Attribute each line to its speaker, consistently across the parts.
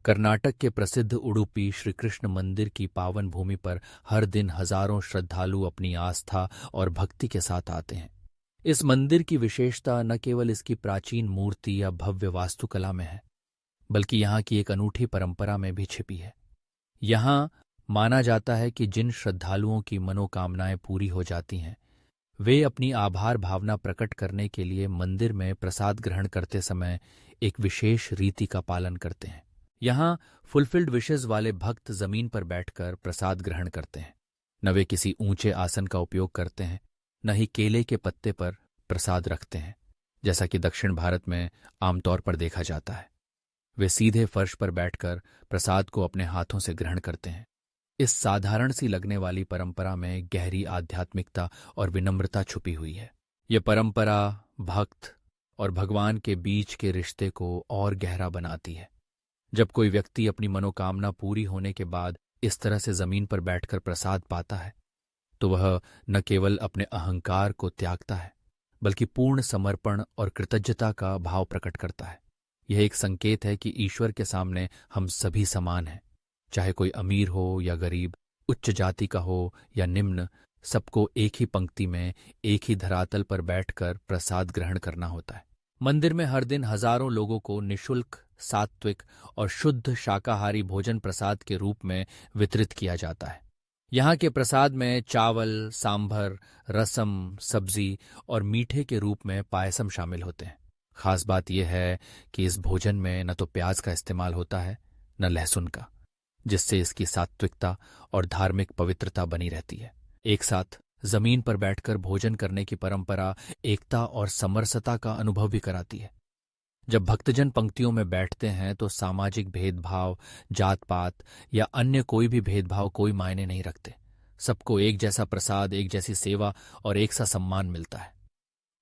Speaker 1: कर्नाटक के प्रसिद्ध उडुपी श्री कृष्ण मंदिर की पावन भूमि पर हर दिन हजारों श्रद्धालु अपनी आस्था और भक्ति के साथ आते हैं। इस मंदिर की विशेषता न केवल इसकी प्राचीन मूर्ति या भव्य वास्तुकला में है, बल्कि यहाँ की एक अनूठी परंपरा में भी छिपी है। यहाँ माना जाता है कि जिन श्रद्धालुओं की मनोकामनाएं पूरी हो जाती हैं, वे अपनी आभार भावना प्रकट करने के लिए मंदिर में प्रसाद ग्रहण करते समय एक विशेष रीति का पालन करते हैं। यहाँ फुलफिल्ड विशेस वाले भक्त जमीन पर बैठकर प्रसाद ग्रहण करते हैं। न वे किसी ऊंचे आसन का उपयोग करते हैं, न ही केले के पत्ते पर प्रसाद रखते हैं, जैसा कि दक्षिण भारत में आमतौर पर देखा जाता है। वे सीधे फर्श पर बैठकर प्रसाद को अपने हाथों से ग्रहण करते हैं। इस साधारण सी लगने वाली परंपरा में गहरी आध्यात्मिकता और विनम्रता छुपी हुई है। यह परंपरा भक्त और भगवान के बीच के रिश्ते को और गहरा बनाती है। जब कोई व्यक्ति अपनी मनोकामना पूरी होने के बाद इस तरह से जमीन पर बैठकर प्रसाद पाता है, तो वह न केवल अपने अहंकार को त्यागता है, बल्कि पूर्ण समर्पण और कृतज्ञता का भाव प्रकट करता है। यह एक संकेत है कि ईश्वर के सामने हम सभी समान हैं, चाहे कोई अमीर हो या गरीब, उच्च जाति का हो या निम्न, सबको एक ही पंक्ति में एक ही धरातल पर बैठकर प्रसाद ग्रहण करना होता है। मंदिर में हर दिन हजारों लोगों को निःशुल्क, सात्विक और शुद्ध शाकाहारी भोजन प्रसाद के रूप में वितरित किया जाता है। यहाँ के प्रसाद में चावल, सांभर, रसम, सब्जी और मीठे के रूप में पायसम शामिल होते हैं। खास बात यह है कि इस भोजन में न तो प्याज का इस्तेमाल होता है, न लहसुन का, जिससे इसकी सात्विकता और धार्मिक पवित्रता बनी रहती है। एक साथ जमीन पर बैठकर भोजन करने की परंपरा एकता और समरसता का अनुभव भी कराती है। जब भक्तजन पंक्तियों में बैठते हैं तो सामाजिक भेदभाव, जात पात या अन्य कोई भी भेदभाव कोई मायने नहीं रखते। सबको एक जैसा प्रसाद, एक जैसी सेवा और एक सा सम्मान मिलता है।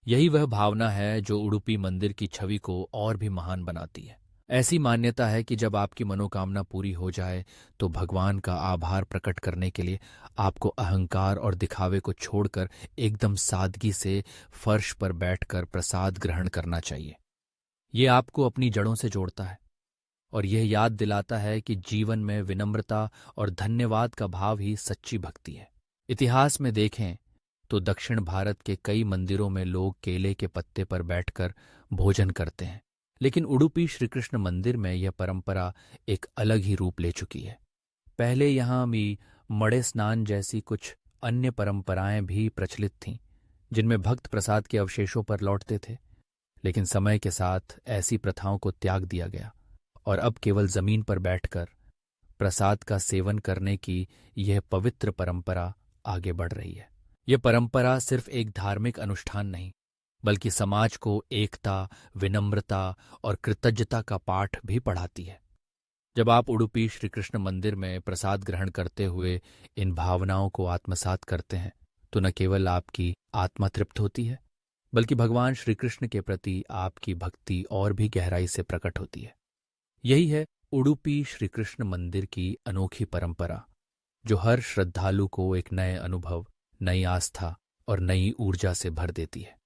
Speaker 1: यही वह भावना है जो उडुपी मंदिर की छवि को और भी महान बनाती है। ऐसी मान्यता है कि जब आपकी मनोकामना पूरी हो जाए तो भगवान का आभार प्रकट करने के लिए आपको अहंकार और दिखावे को छोड़कर एकदम सादगी से फर्श पर बैठकर प्रसाद ग्रहण करना चाहिए। ये आपको अपनी जड़ों से जोड़ता है और यह याद दिलाता है कि जीवन में विनम्रता और धन्यवाद का भाव ही सच्ची भक्ति है। इतिहास में देखें तो दक्षिण भारत के कई मंदिरों में लोग केले के पत्ते पर बैठकर भोजन करते हैं, लेकिन उडुपी श्री कृष्ण मंदिर में यह परंपरा एक अलग ही रूप ले चुकी है। पहले यहाँ भी मड़े स्नान जैसी कुछ अन्य परंपराएं भी प्रचलित थीं, जिनमें भक्त प्रसाद के अवशेषों पर लौटते थे, लेकिन समय के साथ ऐसी प्रथाओं को त्याग दिया गया और अब केवल जमीन पर बैठकर प्रसाद का सेवन करने की यह पवित्र परंपरा आगे बढ़ रही है। यह परंपरा सिर्फ एक धार्मिक अनुष्ठान नहीं, बल्कि समाज को एकता, विनम्रता और कृतज्ञता का पाठ भी पढ़ाती है। जब आप उडुपी श्री कृष्ण मंदिर में प्रसाद ग्रहण करते हुए इन भावनाओं को आत्मसात करते हैं, तो न केवल आपकी आत्मा तृप्त होती है, बल्कि भगवान श्री कृष्ण के प्रति आपकी भक्ति और भी गहराई से प्रकट होती है। यही है उडुपी श्री कृष्ण मंदिर की अनोखी परंपरा, जो हर श्रद्धालु को एक नए अनुभव, नई आस्था और नई ऊर्जा से भर देती है।